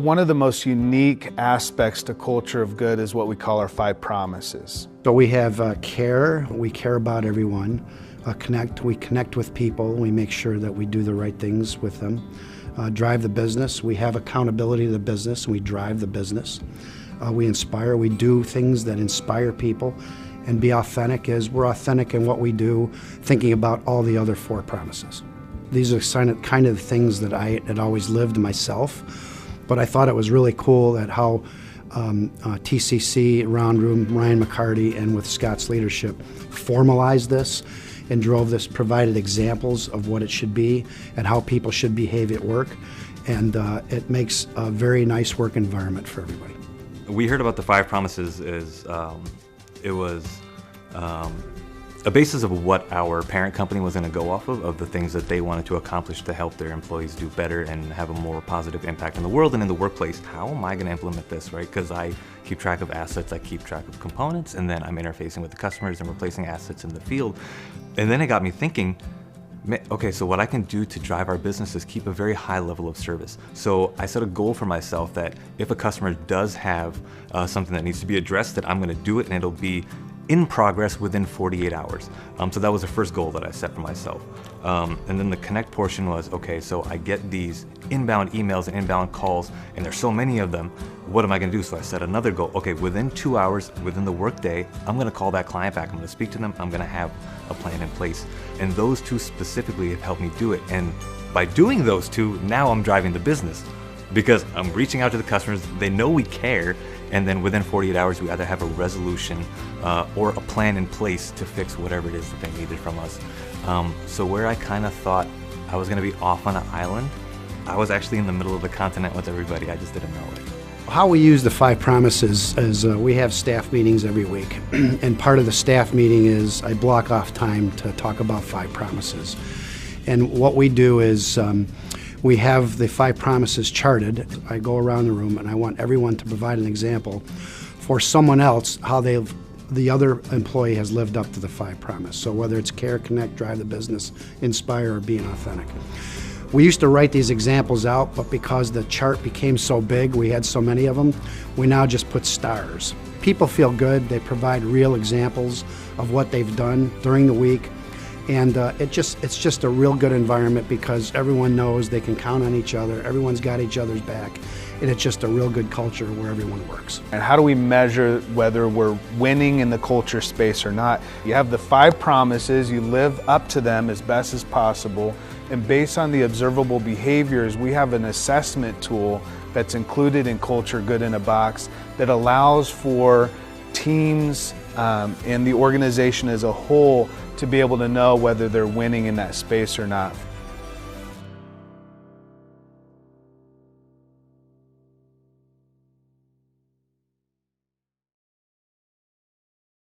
One of the most unique aspects to Culture of Good is what we call our 5 promises. So we have care, we care about everyone. Connect, we connect with people, we make sure that we do the right things with them. Drive the business, we have accountability to the business, and we drive the business. We inspire, we do things that inspire people. And be authentic is we're authentic in what we do, thinking about all the other 4 promises. These are kind of things that I had always lived myself, but I thought it was really cool that how TCC, Round Room, Ryan McCarty, and with Scott's leadership formalized this and drove this, provided examples of what it should be and how people should behave at work, and it makes a very nice work environment for everybody. We heard about the 5 promises it was a basis of what our parent company was going to go off of the things that they wanted to accomplish to help their employees do better and have a more positive impact in the world and in the workplace. How am I going to implement this, right? Because I keep track of assets, I keep track of components, and then I'm interfacing with the customers and replacing assets in the field. And then it got me thinking, okay, so what I can do to drive our business is keep a very high level of service. So I set a goal for myself that if a customer does have something that needs to be addressed, that I'm going to do it and it'll be in progress within 48 hours. So that was the first goal that I set for myself. And then the connect portion was, okay, so I get these inbound emails and inbound calls, and there's so many of them, what am I gonna do? So I set another goal. Okay, within 2 hours, within the workday, I'm gonna call that client back, I'm gonna speak to them, I'm gonna have a plan in place. And those 2 specifically have helped me do it. And by doing those 2, now I'm driving the business because I'm reaching out to the customers, they know we care, and then within 48 hours, we either have a resolution or a plan in place to fix whatever it is that they needed from us. So where I kind of thought I was gonna be off on an island, I was actually in the middle of the continent with everybody, I just didn't know it. How we use the 5 promises is we have staff meetings every week. And part of the staff meeting is I block off time to talk about 5 promises. And what we do is we have the 5 promises charted. I go around the room and I want everyone to provide an example for someone else how the other employee has lived up to the 5 promises. So whether it's care, connect, drive the business, inspire, or being authentic. We used to write these examples out, but because the chart became so big, we had so many of them, we now just put stars. People feel good, they provide real examples of what they've done during the week, and it's just a real good environment because everyone knows they can count on each other, everyone's got each other's back, and it's just a real good culture where everyone works. And how do we measure whether we're winning in the culture space or not? You have the 5 promises, you live up to them as best as possible, and based on the observable behaviors, we have an assessment tool that's included in Culture Good in a Box that allows for teams and the organization as a whole to be able to know whether they're winning in that space or not.